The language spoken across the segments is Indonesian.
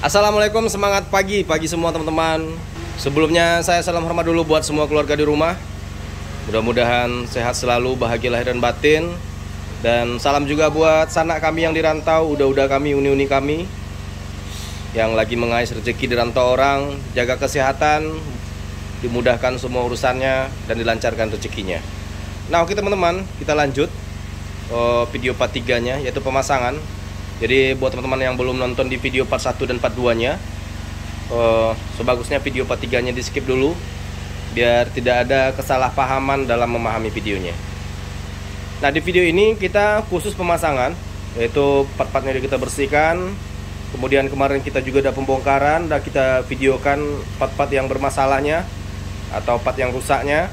Assalamualaikum, semangat pagi semua teman-teman. Sebelumnya saya salam hormat dulu buat semua keluarga di rumah. Mudah-mudahan sehat selalu, bahagia lahir dan batin. Dan salam juga buat sanak kami yang dirantau, udah kami, uni-uni kami yang lagi mengais rezeki di rantau orang. Jaga kesehatan, dimudahkan semua urusannya dan dilancarkan rezekinya. Nah oke teman-teman, kita lanjut video part 3 nya, yaitu pemasangan. Jadi buat teman-teman yang belum nonton di video part 1 dan part 2 nya, sebagusnya video part 3 nya di skip dulu, biar tidak ada kesalahpahaman dalam memahami videonya. Nah di video ini kita khusus pemasangan, yaitu part-partnya kita bersihkan. Kemudian kemarin kita juga ada pembongkaran dan kita videokan part-part yang bermasalahnya atau part yang rusaknya.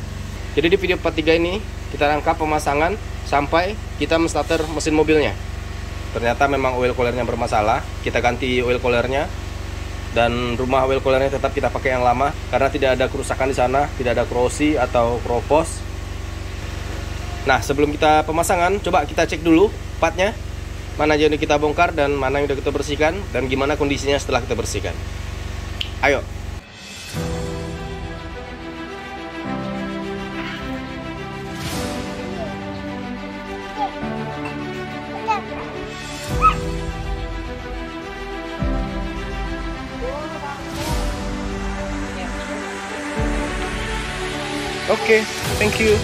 Jadi di video part 3 ini kita rangkap pemasangan sampai kita menstarter mesin mobilnya. Ternyata memang oil coolernya bermasalah, kita ganti oil coolernya, dan rumah oil coolernya tetap kita pakai yang lama karena tidak ada kerusakan di sana, tidak ada korosi atau keropos. Nah sebelum kita pemasangan, coba kita cek dulu partnya, mana aja yang kita bongkar dan mana yang udah kita bersihkan, dan gimana kondisinya setelah kita bersihkan. Ayo. Oke, thank you.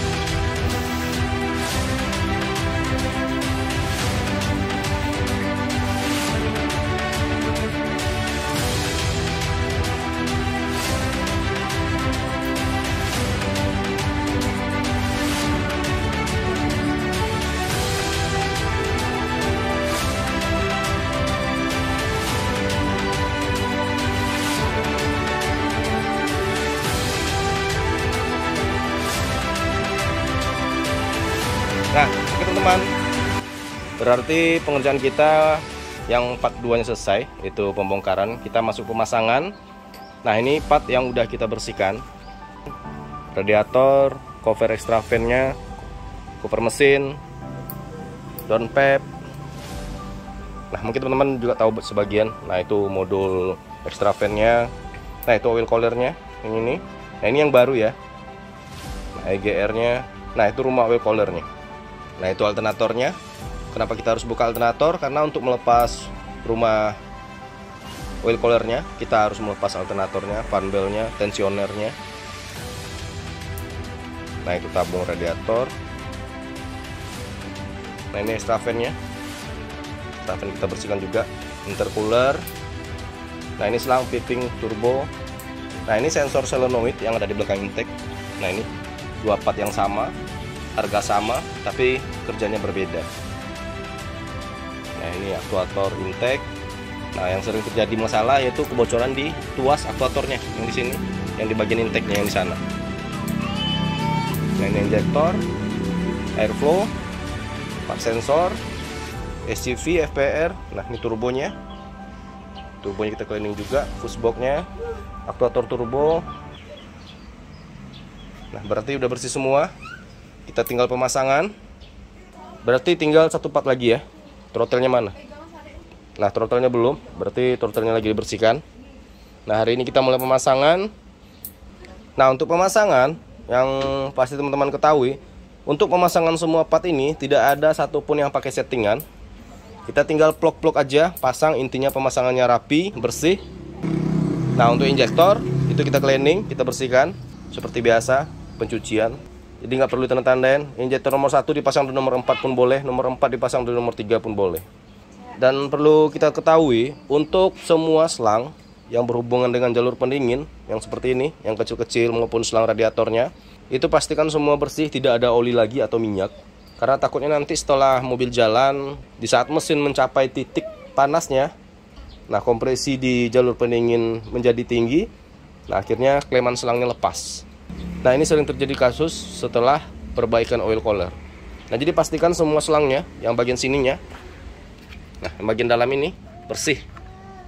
Nah, oke teman-teman, berarti pengerjaan kita yang part 2 nya selesai, itu pembongkaran. Kita masuk pemasangan. Nah ini part yang udah kita bersihkan, radiator, cover extra fan nya, cover mesin, downpipe. Nah mungkin teman-teman juga tahu sebagian. Nah itu modul extra fan nya. Nah itu oil coolernya yang ini. Nah ini yang baru ya, nah, EGR nya. Nah itu rumah oil coolernya. Nah itu alternatornya. Kenapa kita harus buka alternator? Karena untuk melepas rumah oil coolernya kita harus melepas alternatornya, fan belnya, tensionernya. Nah itu tabung radiator. Nah ini extra fan-nya. Extra fan kita bersihkan juga. Intercooler. Nah ini selang piping turbo. Nah ini sensor solenoid yang ada di belakang intake. Nah ini dua part yang sama, harga sama tapi kerjanya berbeda. Nah ini aktuator intake. Nah yang sering terjadi masalah yaitu kebocoran di tuas aktuatornya yang di sini, yang di bagian intake-nya yang di sana. Nah ini injektor, airflow, part sensor, SCV, FPR. Nah ini turbonya. Turbonya kita cleaning juga, fuzzbox-nya, aktuator turbo. Nah berarti udah bersih semua. Kita tinggal pemasangan. Berarti tinggal satu part lagi ya. Throttle-nya mana? Nah throttle-nya belum, berarti throttle-nya lagi dibersihkan. Nah hari ini kita mulai pemasangan. Nah untuk pemasangan, yang pasti teman-teman ketahui, untuk pemasangan semua part ini tidak ada satupun yang pakai settingan. Kita tinggal plug-plug aja, pasang. Intinya pemasangannya rapi, bersih. Nah untuk injektor, itu kita cleaning, kita bersihkan seperti biasa, pencucian. Jadi nggak perlu tanda-tandain. Injektor nomor 1 dipasang di nomor 4 pun boleh, nomor 4 dipasang di nomor 3 pun boleh. Dan perlu kita ketahui, untuk semua selang yang berhubungan dengan jalur pendingin yang seperti ini, yang kecil-kecil maupun selang radiatornya, itu pastikan semua bersih, tidak ada oli lagi atau minyak. Karena takutnya nanti setelah mobil jalan, di saat mesin mencapai titik panasnya, nah kompresi di jalur pendingin menjadi tinggi, nah akhirnya kleman selangnya lepas. Nah ini sering terjadi kasus setelah perbaikan oil cooler. Nah jadi pastikan semua selangnya, yang bagian sininya, nah yang bagian dalam ini bersih,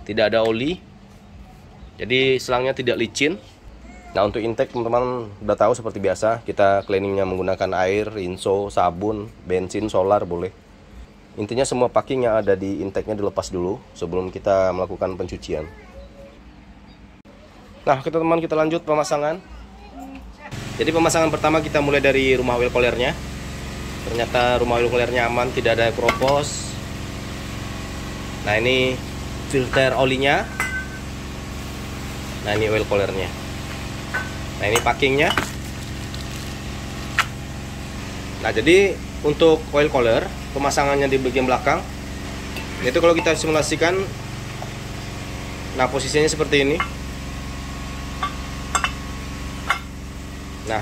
tidak ada oli. Jadi selangnya tidak licin. Nah untuk intake teman-teman udah tahu seperti biasa, kita cleaningnya menggunakan air, rinso, sabun, bensin, solar boleh. Intinya semua packing yang ada di intake-nya dilepas dulu sebelum kita melakukan pencucian. Nah, teman-teman, kita lanjut pemasangan. Jadi pemasangan pertama kita mulai dari rumah oil coolernya. Ternyata rumah oil coolernya aman, tidak ada keropos. Nah, ini filter olinya. Nah, ini oil coolernya. Nah, ini packingnya. Nah, jadi untuk oil cooler pemasangannya di bagian belakang. Itu kalau kita simulasikan, nah posisinya seperti ini. Nah,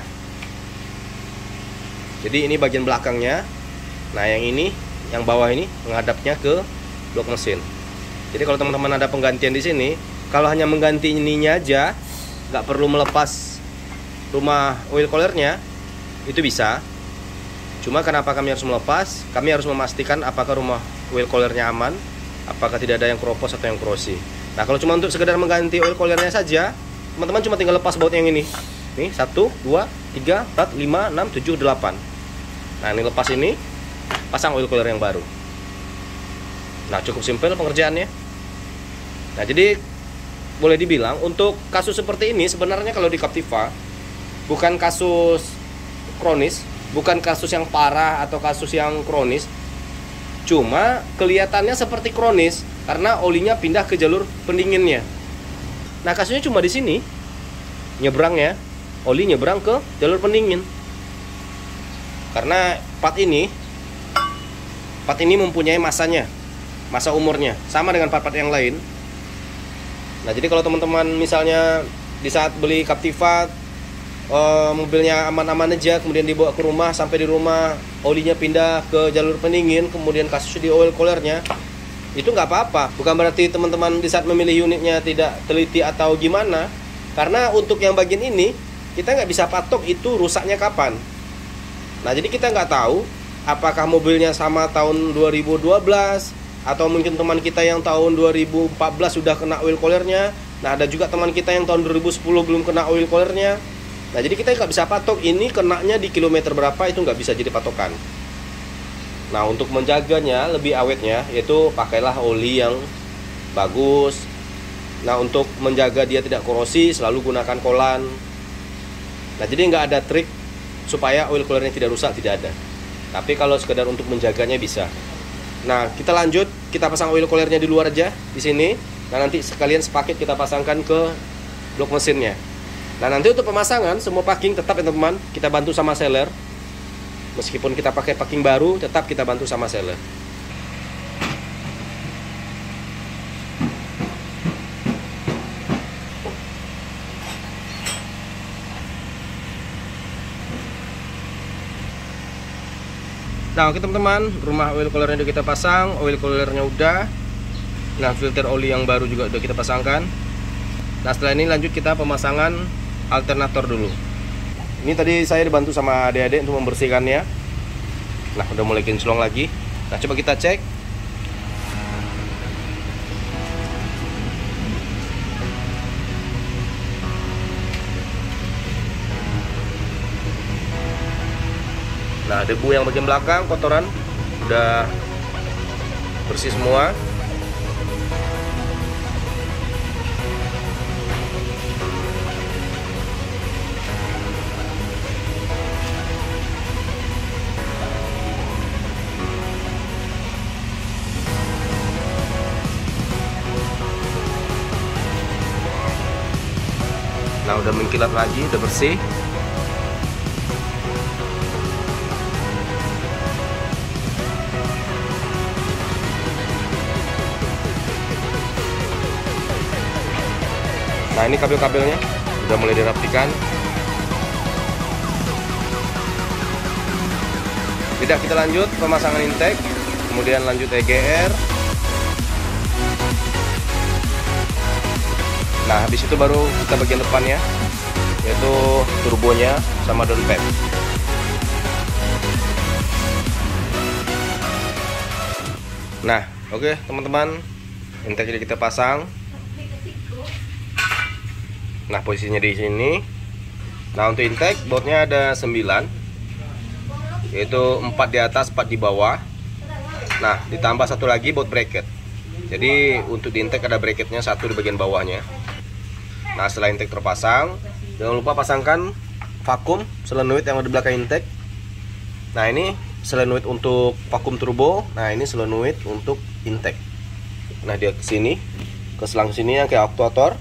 jadi ini bagian belakangnya. Nah, yang ini, yang bawah ini menghadapnya ke blok mesin. Jadi kalau teman-teman ada penggantian di sini, kalau hanya mengganti ininya aja, nggak perlu melepas rumah oil coolernya, itu bisa. Cuma kenapa kami harus melepas? Kami harus memastikan apakah rumah oil coolernya aman, apakah tidak ada yang keropos atau yang korosi. Nah, kalau cuma untuk sekedar mengganti oil coolernya saja, teman-teman cuma tinggal lepas baut yang ini. Nih, 1, 2, 3, 4, 5, 6, 7, 8. Nah, ini lepas ini, pasang oil cooler yang baru. Nah, cukup simpel pengerjaannya. Nah, jadi boleh dibilang untuk kasus seperti ini sebenarnya kalau di Captiva bukan kasus kronis, bukan kasus yang parah atau kasus yang kronis. Cuma kelihatannya seperti kronis karena olinya pindah ke jalur pendinginnya. Nah, kasusnya cuma di sini. Nyebrangnya, oli nyebrang ke jalur pendingin. Karena part ini mempunyai masanya, masa umurnya sama dengan part-part yang lain. Nah, jadi kalau teman-teman misalnya di saat beli Captiva mobilnya aman-aman aja, kemudian dibawa ke rumah, sampai di rumah olinya pindah ke jalur pendingin, kemudian kasus di oil coolernya, itu nggak apa-apa. Bukan berarti teman-teman di saat memilih unitnya tidak teliti atau gimana. Karena untuk yang bagian ini kita nggak bisa patok itu rusaknya kapan. Nah, jadi kita nggak tahu apakah mobilnya sama tahun 2012 atau mungkin teman kita yang tahun 2014 sudah kena oil coolernya. Nah, ada juga teman kita yang tahun 2010 belum kena oil coolernya. Nah, jadi kita nggak bisa patok ini kenanya di kilometer berapa, itu nggak bisa jadi patokan. Nah, untuk menjaganya lebih awetnya, yaitu pakailah oli yang bagus. Nah, untuk menjaga dia tidak korosi, selalu gunakan kolan. Nah, jadi nggak ada trik supaya oil coolernya tidak rusak, tidak ada. Tapi kalau sekedar untuk menjaganya bisa. Nah, kita lanjut, kita pasang oil coolernya di luar aja, di sini. Nah, nanti sekalian sepaket kita pasangkan ke blok mesinnya. Nah, nanti untuk pemasangan semua packing tetap ya teman-teman, kita bantu sama seller. Meskipun kita pakai packing baru, tetap kita bantu sama seller. Nah, oke teman-teman, rumah oil coolernya udah kita pasang, oil coolernya udah. Nah, filter oli yang baru juga udah kita pasangkan. Nah, setelah ini lanjut kita pemasangan alternator dulu. Ini tadi saya dibantu sama adik-adik untuk membersihkannya. Nah, udah mulai kinclong lagi. Nah, coba kita cek. Nah, debu yang bagian belakang, kotoran udah bersih semua. Nah, udah mengkilat lagi, udah bersih. Nah, ini kabel-kabelnya udah mulai dirapikan. Tidak, kita lanjut pemasangan intake, kemudian lanjut EGR. Nah, habis itu baru kita bagian depannya, yaitu turbonya sama downpipe. Nah, oke teman-teman, intake jadi kita pasang. Nah, posisinya di sini. Nah, untuk intake bautnya ada 9, yaitu 4 di atas, 4 di bawah. Nah, ditambah satu lagi baut bracket. Jadi untuk di intake ada bracketnya 1 di bagian bawahnya. Nah, setelah intake terpasang, jangan lupa pasangkan vakum solenoid yang ada di belakang intake. Nah, ini solenoid untuk vakum turbo. Nah, ini solenoid untuk intake. Nah, dia ke sini, ke selang sini yang kayak aktuator.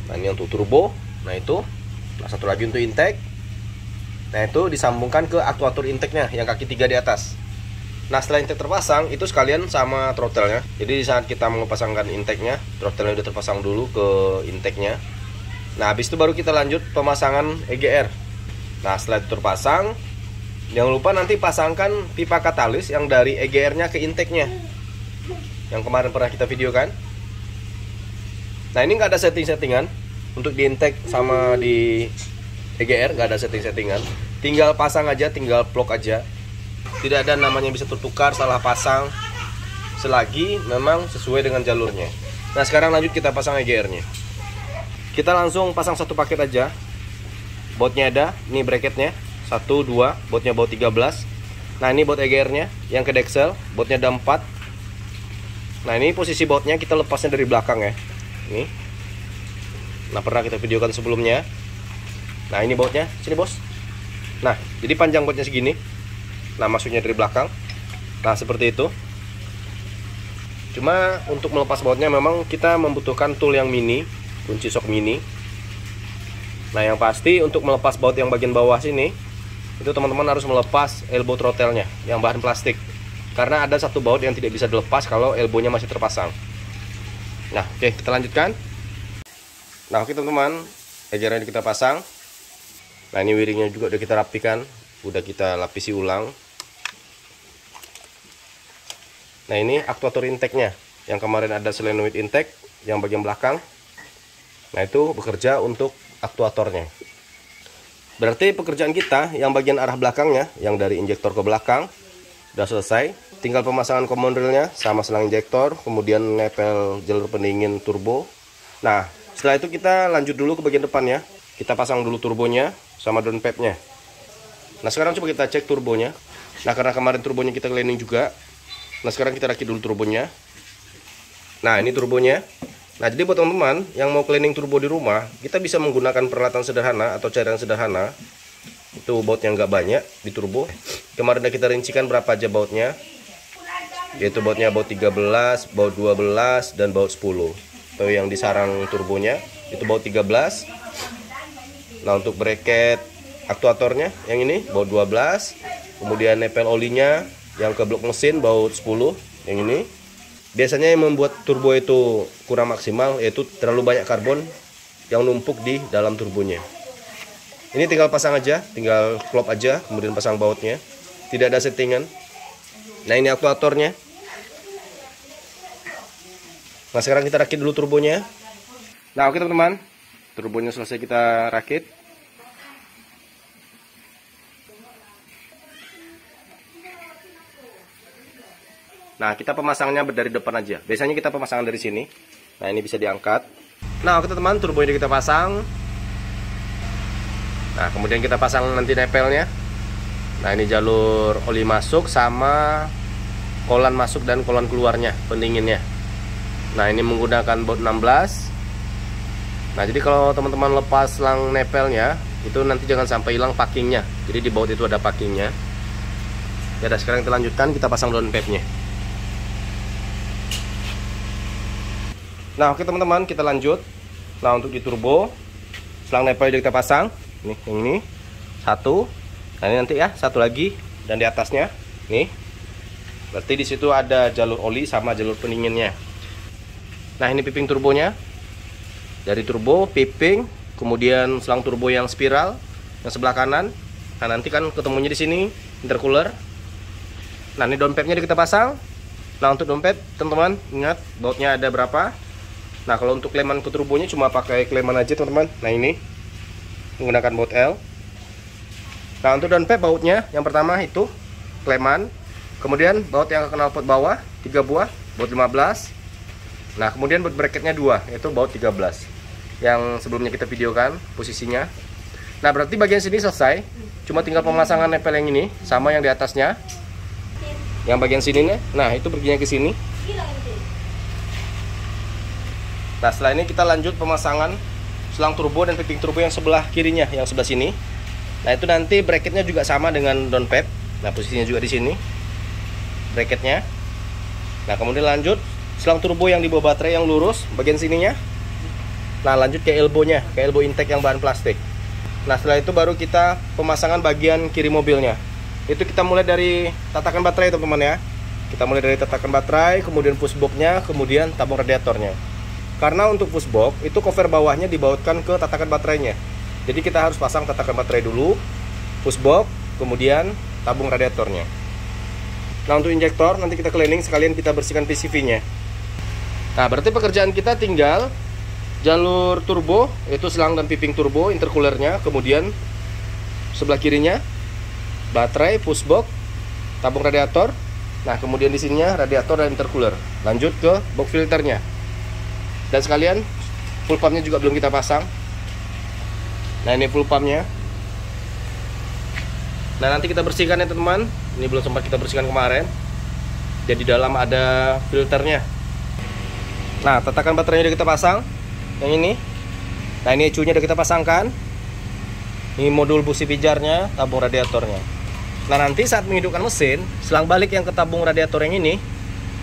Nah, ini untuk turbo. Nah, itu. Nah, satu lagi untuk intake. Nah, itu disambungkan ke aktuator intake-nya yang kaki 3 di atas. Nah, setelah intake terpasang, itu sekalian sama throttle-nya. Jadi saat kita mengepasangkan intake-nya, throttle-nya udah terpasang dulu ke intake-nya. Nah, habis itu baru kita lanjut pemasangan EGR. Nah, setelah itu terpasang, jangan lupa nanti pasangkan pipa katalis yang dari EGR-nya ke intake-nya, yang kemarin pernah kita videokan. Nah, ini nggak ada setting-settingan untuk di intake sama di EGR, nggak ada setting-settingan. Tinggal pasang aja, tinggal plug aja. Tidak ada namanya bisa tertukar, salah pasang, selagi memang sesuai dengan jalurnya. Nah, sekarang lanjut kita pasang EGR-nya. Kita langsung pasang satu paket aja. Bautnya ada, ini bracketnya 1, 2, bautnya baut 13. Nah, ini baut EGR-nya yang ke Dexel, bautnya ada 4. Nah, ini posisi bautnya kita lepasnya dari belakang ya. Ini. Nah, pernah kita videokan sebelumnya. Nah, ini bautnya, sini bos. Nah, jadi panjang bautnya segini. Nah, masuknya dari belakang. Nah, seperti itu. Cuma untuk melepas bautnya memang kita membutuhkan tool yang mini, kunci sok mini. Nah, yang pasti untuk melepas baut yang bagian bawah sini, itu teman-teman harus melepas elbow throttle-nya yang bahan plastik. Karena ada satu baut yang tidak bisa dilepas kalau elbow-nya masih terpasang. Nah, oke, kita lanjutkan. Nah, oke teman-teman, EGR-nya kita pasang. Nah, ini wiringnya juga udah kita rapikan, udah kita lapisi ulang. Nah, ini aktuator intake-nya yang kemarin ada solenoid intake yang bagian belakang. Nah, itu bekerja untuk aktuatornya. Berarti pekerjaan kita yang bagian arah belakangnya, yang dari injektor ke belakang, udah selesai. Tinggal pemasangan common rail-nya sama selang injektor, kemudian nepel jalur pendingin turbo. Nah, setelah itu kita lanjut dulu ke bagian depan ya. Kita pasang dulu turbonya sama downpipe-nya. Nah, sekarang coba kita cek turbonya. Nah, karena kemarin turbonya kita cleaning juga. Nah, sekarang kita rakit dulu turbonya. Nah, ini turbonya. Nah, jadi buat teman-teman yang mau cleaning turbo di rumah, kita bisa menggunakan peralatan sederhana atau cairan sederhana. Itu baut yang nggak banyak di turbo. Kemarin udah kita rincikan berapa aja bautnya. Yaitu bautnya baut 13, baut 12, dan baut 10. Atau yang di sarang turbonya itu baut 13. Nah, untuk bracket aktuatornya yang ini baut 12. Kemudian nepel olinya yang ke blok mesin baut 10 yang ini. Biasanya yang membuat turbo itu kurang maksimal yaitu terlalu banyak karbon yang numpuk di dalam turbonya. Ini tinggal pasang aja, tinggal klop aja, kemudian pasang bautnya. Tidak ada settingan. Nah, ini aktuatornya. Nah, sekarang kita rakit dulu turbonya. Nah, oke teman-teman, turbonya selesai kita rakit. Nah, kita pemasangannya dari depan aja. Biasanya kita pemasangan dari sini. Nah, ini bisa diangkat. Nah, oke teman-teman, turbonya kita pasang. Nah, kemudian kita pasang nanti nepelnya. Nah, ini jalur oli masuk sama kolan masuk dan kolan keluarnya, pendinginnya. Nah, ini menggunakan baut 16. Nah, jadi kalau teman-teman lepas selang nepelnya, itu nanti jangan sampai hilang packingnya. Jadi di baut itu ada packingnya. Ya, udah, sekarang kita lanjutkan, kita pasang downpipe-nya. Nah, oke teman-teman, kita lanjut. Nah, untuk di turbo, selang nepel kita pasang. Nih, yang ini satu. Nah, ini nanti ya, satu lagi dan di atasnya. Nih. Berarti di situ ada jalur oli sama jalur pendinginnya. Nah, ini piping turbonya. Dari turbo, piping, kemudian selang turbo yang spiral yang sebelah kanan. Nah, nanti kan ketemunya di sini intercooler. Nah, ini downpipe-nya kita pasang. Nah, untuk downpipe, teman-teman, ingat bautnya ada berapa. Nah, kalau untuk kleman ke turbonya cuma pakai kleman aja, teman-teman. Nah, ini menggunakan baut L. Nah, untuk downpipe bautnya yang pertama itu kleman. Kemudian baut yang ke knalpot bawah 3 buah, baut 15. Nah, kemudian baut bracketnya 2, yaitu baut 13. Yang sebelumnya kita videokan posisinya. Nah, berarti bagian sini selesai. Cuma tinggal pemasangan nepel yang ini sama yang di atasnya. Yang bagian sininya, nah itu perginya ke sini. Nah, setelah ini kita lanjut pemasangan selang turbo dan piping turbo yang sebelah kirinya, yang sebelah sini. Nah, itu nanti bracketnya juga sama dengan downpipe. Nah, posisinya juga di sini bracketnya. Nah, kemudian lanjut selang turbo yang di bawah baterai yang lurus bagian sininya. Nah, lanjut ke elbow-nya, ke elbow intake yang bahan plastik. Nah, setelah itu baru kita pemasangan bagian kiri mobilnya. Itu kita mulai dari tatakan baterai, teman-teman ya. Kita mulai dari tatakan baterai, kemudian pushbox-nya, kemudian tabung radiatornya. Karena untuk pushbox itu cover bawahnya dibautkan ke tatakan baterainya. Jadi kita harus pasang tatakan baterai dulu, pushbox, kemudian tabung radiatornya. Nah, untuk injektor nanti kita cleaning sekalian kita bersihkan PCV-nya. Nah, berarti pekerjaan kita tinggal jalur turbo, itu selang dan piping turbo, intercoolernya, kemudian sebelah kirinya baterai, pushbox, tabung radiator. Nah, kemudian di sininya radiator dan intercooler. Lanjut ke box filternya. Dan sekalian full pumpnya juga belum kita pasang. Nah, ini full pumpnya. Nah, nanti kita bersihkan ya teman-teman. Ini belum sempat kita bersihkan kemarin. Jadi dalam ada filternya. Nah, tatakan baterainya udah kita pasang. Yang ini. Nah, ini ECU-nya udah kita pasangkan. Ini modul busi pijarnya, tabung radiatornya. Nah, nanti saat menghidupkan mesin, selang balik yang ke tabung radiator yang ini,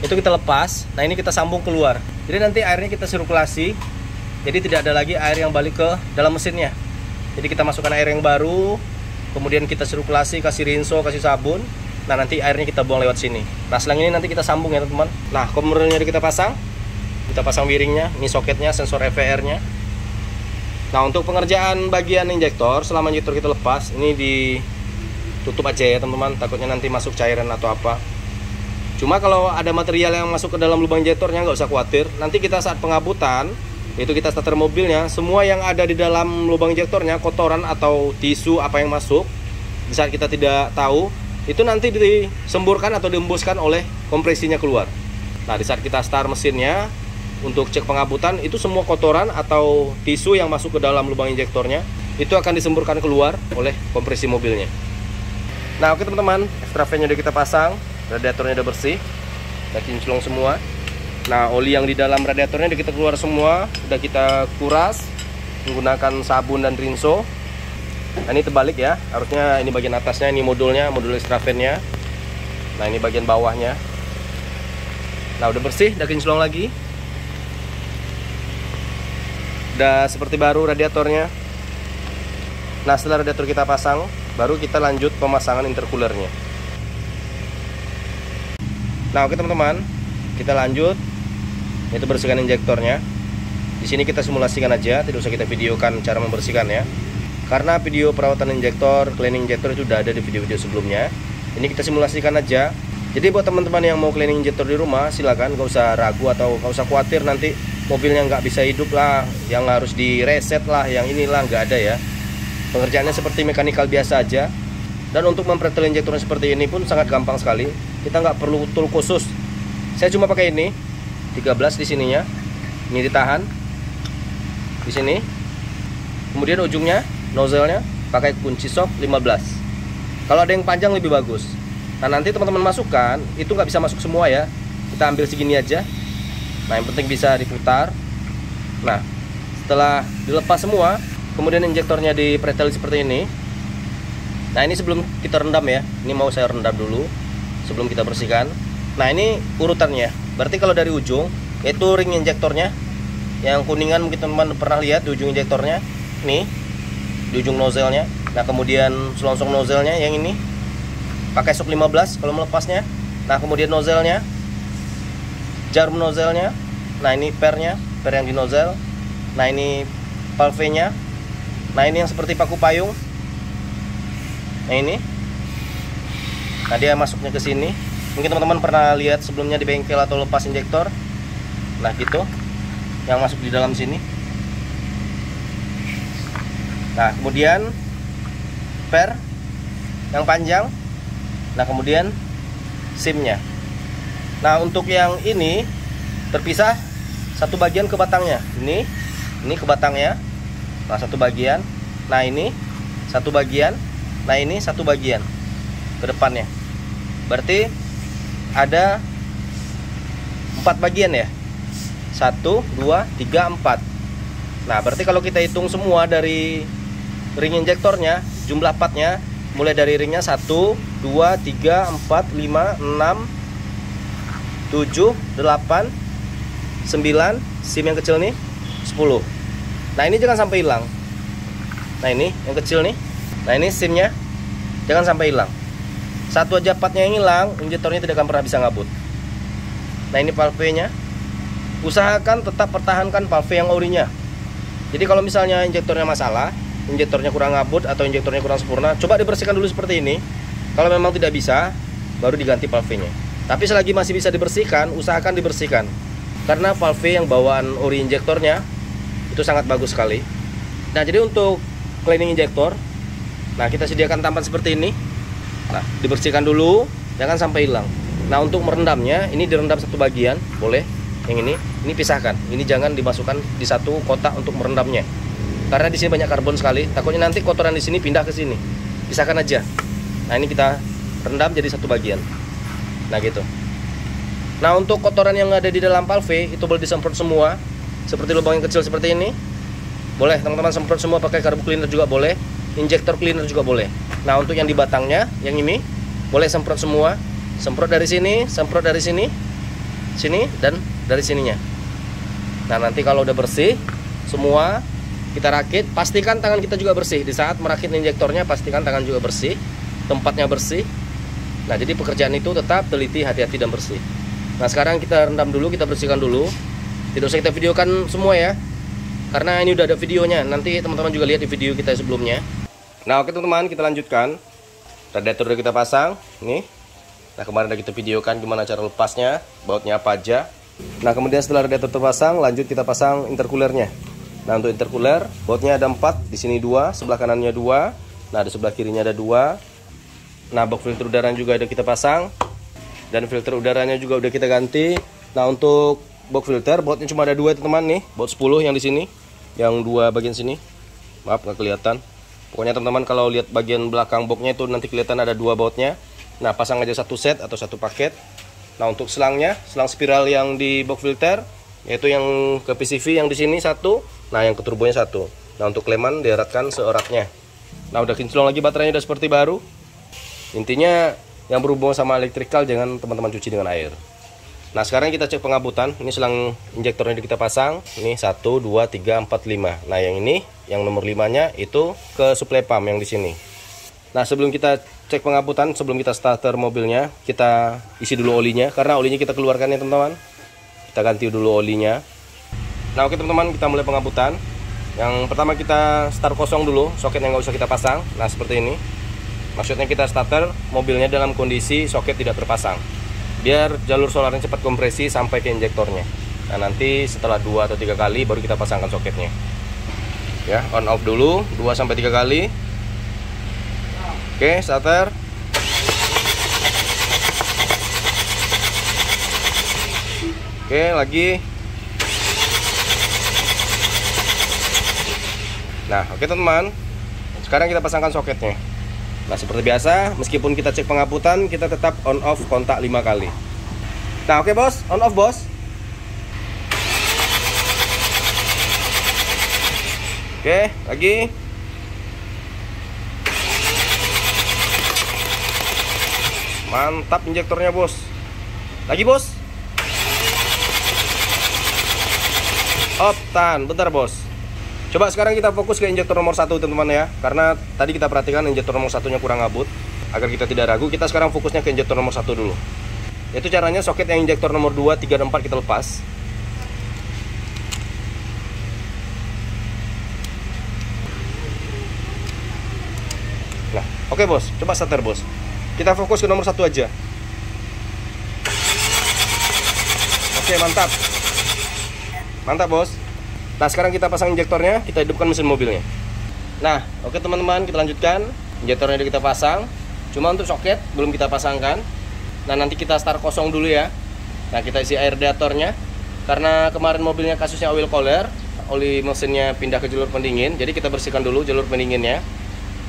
itu kita lepas. Nah, ini kita sambung keluar. Jadi nanti airnya kita sirkulasi. Jadi tidak ada lagi air yang balik ke dalam mesinnya. Jadi kita masukkan air yang baru, kemudian kita sirkulasi, kasih rinso, kasih sabun. Nah, nanti airnya kita buang lewat sini. Nah, selang ini nanti kita sambung ya teman-teman. Nah, kompornya udah kita pasang. Kita pasang wiringnya, ini soketnya, sensor EVR-nya. Nah, untuk pengerjaan bagian injektor, selama injektor kita lepas, ini ditutup aja ya teman-teman, takutnya nanti masuk cairan atau apa. Cuma kalau ada material yang masuk ke dalam lubang injektornya nggak usah khawatir. Nanti kita saat pengabutan, itu kita starter mobilnya, semua yang ada di dalam lubang injektornya, kotoran atau tisu apa yang masuk, di saat kita tidak tahu, itu nanti disemburkan atau diembuskan oleh kompresinya keluar. Nah, di saat kita start mesinnya, untuk cek pengabutan, itu semua kotoran atau tisu yang masuk ke dalam lubang injektornya itu akan disemburkan keluar oleh kompresi mobilnya. Nah, oke teman-teman, extra fan-nya udah kita pasang, radiatornya udah bersih, udah kinclong semua. Nah, oli yang di dalam radiatornya udah kita keluar semua, udah kita kuras menggunakan sabun dan rinso. Nah, ini terbalik ya, harusnya ini bagian atasnya, ini modulnya, modul extra fan-nya. Nah, ini bagian bawahnya. Nah, udah bersih, udah kinclong lagi. Udah seperti baru radiatornya. Nah, setelah radiator kita pasang, baru kita lanjut pemasangan intercoolernya. Nah, oke teman-teman, kita lanjut. Itu bersihkan injektornya. Di sini kita simulasikan aja, tidak usah kita videokan cara membersihkannya. Karena video perawatan injektor, cleaning injektor itu udah ada di video-video sebelumnya. Ini kita simulasikan aja. Jadi buat teman-teman yang mau cleaning injektor di rumah, silakan, gak usah ragu atau gak usah khawatir nanti mobilnya nggak bisa hidup lah, yang harus di reset lah, yang inilah, nggak ada ya. Pengerjaannya seperti mekanikal biasa aja. Dan untuk mempretel injektornya seperti ini pun sangat gampang sekali. Kita nggak perlu tool khusus. Saya cuma pakai ini 13 di sininya. Ini ditahan di sini. Kemudian ujungnya, nozzle-nya pakai kunci sok 15. Kalau ada yang panjang lebih bagus. Nah, nanti teman-teman masukkan, itu nggak bisa masuk semua ya. Kita ambil segini aja. Nah, yang penting bisa diputar. Nah, setelah dilepas semua, kemudian injektornya dipretel seperti ini. Nah, ini sebelum kita rendam ya. Ini mau saya rendam dulu sebelum kita bersihkan. Nah, ini urutannya. Berarti kalau dari ujung, yaitu ring injektornya yang kuningan, mungkin teman-teman pernah lihat di ujung injektornya. Nih, di ujung nozzle-nya. Nah, kemudian selongsong nozzle-nya yang ini pakai sok 15 kalau melepasnya. Nah, kemudian nozzle-nya, jarum nozzle-nya. Nah, ini per-nya, per yang di nozzle. Nah, ini valve-nya. Nah, ini yang seperti paku payung. Nah, ini. Nah, dia masuknya ke sini. Mungkin teman-teman pernah lihat sebelumnya di bengkel atau lepas injektor. Nah, gitu. Yang masuk di dalam sini. Nah, kemudian per yang panjang. Nah, kemudian SIM-nya. Nah, untuk yang ini terpisah satu bagian ke batangnya. Ini ke batangnya. Nah, satu bagian. Nah, ini satu bagian. Nah, ini satu bagian ke depannya. Berarti ada 4 bagian ya. 1, 1, 2, 3, 4. Nah, berarti kalau kita hitung semua dari ring injektornya, jumlah partnya mulai dari ringnya 1, 2, 3, 4, 5, 6, 7, 8, 9, SIM yang kecil nih 10. Nah, ini jangan sampai hilang. Nah, ini yang kecil nih. Nah, ini SIM-nya jangan sampai hilang. Satu aja partnya yang hilang, injektornya tidak akan pernah bisa ngabut. Nah, ini valve-nya. Usahakan tetap pertahankan valve yang orinya. Jadi kalau misalnya injektornya masalah, injektornya kurang ngabut atau injektornya kurang sempurna, coba dibersihkan dulu seperti ini. Kalau memang tidak bisa, baru diganti valve-nya. Tapi selagi masih bisa dibersihkan, usahakan dibersihkan. Karena valve yang bawaan ori injektornya itu sangat bagus sekali. Nah, jadi untuk cleaning injektor, nah kita sediakan tampan seperti ini. Nah, dibersihkan dulu, jangan sampai hilang. Nah, untuk merendamnya, ini direndam satu bagian, boleh. Yang ini pisahkan. Ini jangan dimasukkan di satu kotak untuk merendamnya. Karena di sini banyak karbon sekali. Takutnya nanti kotoran di sini pindah ke sini. Pisahkan aja. Nah, ini kita rendam jadi satu bagian. Nah, gitu. Nah, untuk kotoran yang ada di dalam valve itu boleh disemprot semua. Seperti lubang yang kecil seperti ini. Boleh teman-teman semprot semua, pakai karbu cleaner juga boleh. Injektor cleaner juga boleh. Nah, untuk yang di batangnya, yang ini boleh semprot semua. Semprot dari sini, semprot dari sini, sini, dan dari sininya. Nah, nanti kalau udah bersih semua, kita rakit, pastikan tangan kita juga bersih. Di saat merakit injektornya, pastikan tangan juga bersih, tempatnya bersih. Nah, jadi pekerjaan itu tetap teliti, hati-hati, dan bersih. Nah, sekarang kita rendam dulu, kita bersihkan dulu. Tidak usah kita videokan semua ya, karena ini udah ada videonya. Nanti teman-teman juga lihat di video kita sebelumnya. Nah, oke teman-teman, kita lanjutkan. Radiator udah kita pasang, nih. Nah, kemarin udah kita videokan gimana cara lepasnya, bautnya apa aja. Nah, kemudian setelah radiator terpasang, lanjut kita pasang intercoolernya. Nah, untuk intercooler, bautnya ada 4, di sini 2, sebelah kanannya 2. Nah, di sebelah kirinya ada 2. Nah, box filter udaranya juga udah kita pasang. Dan filter udaranya juga udah kita ganti. Nah, untuk box filter, bautnya cuma ada 2 teman-teman nih. Baut 10 yang di sini, yang 2 bagian sini. Maaf nggak kelihatan. Pokoknya teman-teman kalau lihat bagian belakang boxnya itu nanti kelihatan ada 2 bautnya. Nah, pasang aja satu set atau satu paket. Nah, untuk selangnya, selang spiral yang di box filter, yaitu yang ke PCV yang di sini 1. Nah, yang ke turbonya 1. Nah, untuk kleman dieratkan seeratnya. Nah, udah kinclong lagi, baterainya udah seperti baru. Intinya yang berhubungan sama elektrikal jangan teman-teman cuci dengan air. Nah, sekarang kita cek pengabutan. Ini selang injektornya kita pasang. Ini 1, 2, 3, 4, 5. Nah, yang ini, yang nomor 5-nya itu ke suplai pump yang di sini. Nah, sebelum kita cek pengabutan, sebelum kita starter mobilnya, kita isi dulu olinya. Karena olinya kita keluarkan ya teman-teman. Kita ganti dulu olinya. Nah, oke teman-teman, kita mulai pengabutan. Yang pertama kita start kosong dulu, soketnya nggak usah kita pasang. Nah, seperti ini. Maksudnya kita starter mobilnya dalam kondisi soket tidak terpasang, biar jalur solarnya cepat kompresi sampai ke injektornya. Nah, nanti setelah 2 atau 3 kali baru kita pasangkan soketnya. Ya, on off dulu 2 sampai 3 kali. Oke, starter. Oke, lagi. Nah, oke teman-teman. Sekarang kita pasangkan soketnya. Nah, seperti biasa, meskipun kita cek pengabutan, kita tetap on off kontak 5 kali. Nah, oke bos, on off bos. Oke, lagi. Mantap injektornya bos. Lagi bos. Op, tahan, bentar bos. Coba sekarang kita fokus ke injektor nomor 1 teman-teman ya. Karena tadi kita perhatikan injektor nomor 1-nya kurang ngabut. Agar kita tidak ragu, kita sekarang fokusnya ke injektor nomor 1 dulu. Itu caranya soket yang injektor nomor 2, 3, dan 4 kita lepas. Nah, oke bos, coba starter bos. Kita fokus ke nomor 1 aja. Oke, mantap. Mantap bos. Nah, sekarang kita pasang injektornya, kita hidupkan mesin mobilnya. Nah, oke teman-teman, kita lanjutkan. Injektornya udah kita pasang. Cuma untuk soket belum kita pasangkan. Nah, nanti kita start kosong dulu ya. Nah, kita isi air radiatornya. Karena kemarin mobilnya kasusnya oil cooler, oli mesinnya pindah ke jalur pendingin. Jadi kita bersihkan dulu jalur pendinginnya.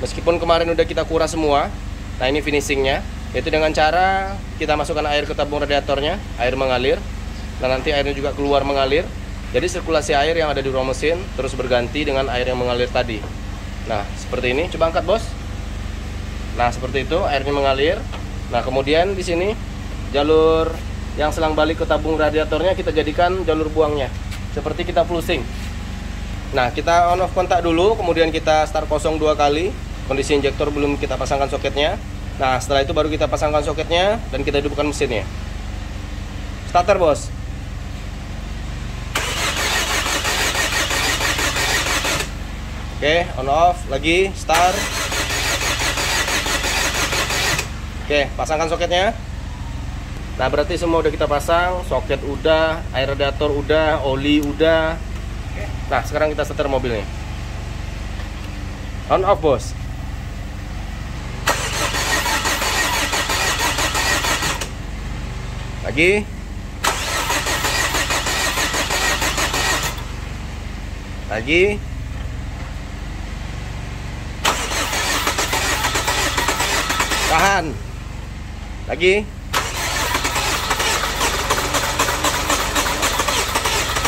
Meskipun kemarin udah kita kuras semua. Nah, ini finishingnya. Yaitu dengan cara kita masukkan air ke tabung radiatornya, air mengalir. Nah, nanti airnya juga keluar mengalir. Jadi sirkulasi air yang ada di ruang mesin terus berganti dengan air yang mengalir tadi. Nah, seperti ini. Coba angkat, Bos. Nah, seperti itu airnya mengalir. Nah, kemudian di sini jalur yang selang balik ke tabung radiatornya kita jadikan jalur buangnya. Seperti kita flushing. Nah, kita on off kontak dulu, kemudian kita start kosong 2 kali. Kondisi injektor belum kita pasangkan soketnya. Nah, setelah itu baru kita pasangkan soketnya dan kita hidupkan mesinnya. Starter, Bos. Oke, on off lagi, start. Oke, pasangkan soketnya. Nah, berarti semua udah kita pasang, soket udah, air radiator udah, oli udah. Nah, sekarang kita setir mobilnya. On off, Bos. Lagi. Lagi. Tahan. Lagi.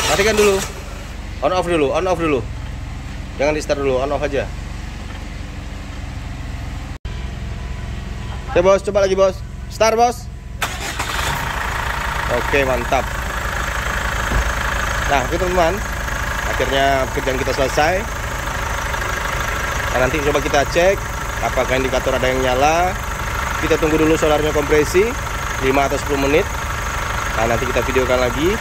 Matikan dulu. On off dulu, on off dulu. Jangan di start dulu, on off aja. Oke, Bos, coba lagi, Bos. Start, Bos. Oke, mantap. Nah, oke teman-teman, akhirnya pekerjaan kita selesai. Nah, nanti coba kita cek apakah indikator ada yang nyala. Kita tunggu dulu solarnya kompresi 5 atau 10 menit. Nah, nanti kita videokan lagi.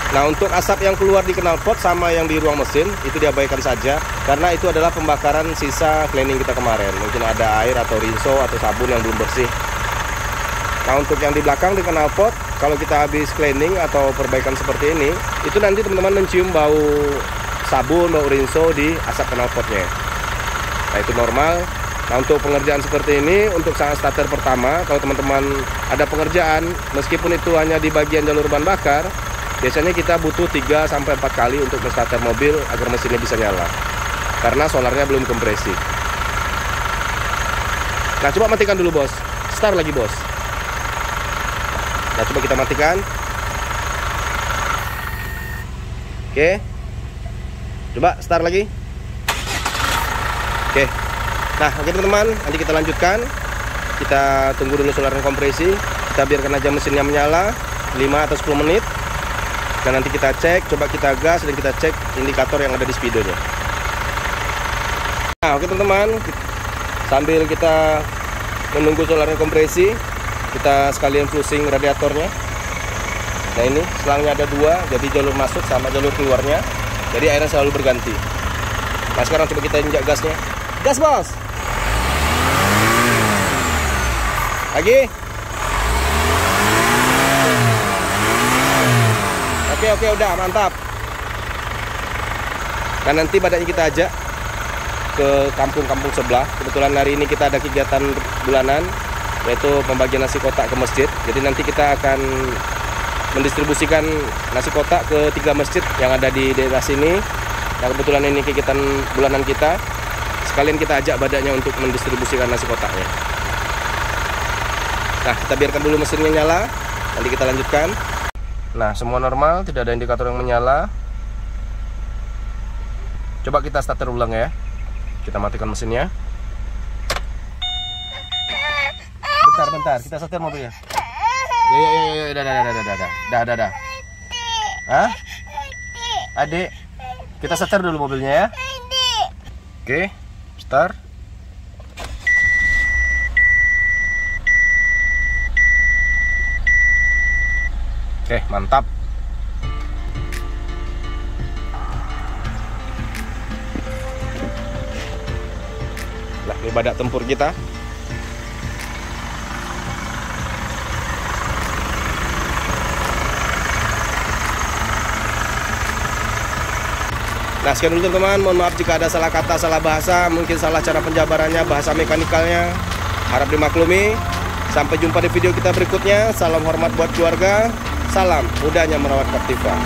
Nah, untuk asap yang keluar di knalpot sama yang di ruang mesin itu diabaikan saja, karena itu adalah pembakaran sisa cleaning kita kemarin. Mungkin ada air atau rinso atau sabun yang belum bersih. Nah, untuk yang di belakang di knalpot, kalau kita habis cleaning atau perbaikan seperti ini, itu nanti teman-teman mencium bau sabun, bau rinso di asap knalpotnya. Nah, itu normal. Nah, untuk pengerjaan seperti ini, untuk saat starter pertama, kalau teman-teman ada pengerjaan, meskipun itu hanya di bagian jalur bahan bakar, biasanya kita butuh 3-4 kali untuk starter mobil agar mesinnya bisa nyala. Karena solarnya belum kompresi. Nah, coba matikan dulu, Bos. Start lagi, Bos. Nah, coba kita matikan. Oke. Coba start lagi. Oke. Nah, oke teman-teman, nanti kita lanjutkan. Kita tunggu dulu solarnya kompresi. Kita biarkan aja mesinnya menyala 5 atau 10 menit. Dan nanti kita cek, coba kita gas dan kita cek indikator yang ada di speedonya. Nah, oke teman-teman, sambil kita menunggu solarnya kompresi, kita sekalian flushing radiatornya. Nah, ini selangnya ada 2, jadi jalur masuk sama jalur keluarnya, jadi airnya selalu berganti. Nah, sekarang coba kita injak gasnya. Gas, Bos. Lagi. Oke, udah mantap. Nah, nanti badannya kita ajak ke kampung-kampung sebelah. Kebetulan hari ini kita ada kegiatan bulanan, yaitu pembagian nasi kotak ke masjid. Jadi nanti kita akan mendistribusikan nasi kotak ke 3 masjid yang ada di daerah sini. Nah, kebetulan ini kegiatan bulanan kita. Sekalian kita ajak badannya untuk mendistribusikan nasi kotaknya. Nah, kita biarkan dulu mesinnya nyala. Nanti kita lanjutkan. Nah, semua normal, tidak ada indikator yang menyala. Coba kita starter ulang ya. Kita matikan mesinnya. Bentar, kita setir mobilnya. Ya, dah. Hah? Adik, kita setir dulu mobilnya ya. Oke, start. Oke, mantap. Nah, ini badak tempur kita. Nah, sekian dulu teman-teman, mohon maaf jika ada salah kata, salah bahasa, mungkin salah cara penjabarannya, bahasa mekanikalnya. Harap dimaklumi. Sampai jumpa di video kita berikutnya. Salam hormat buat keluarga. Salam mudahnya merawat Captiva.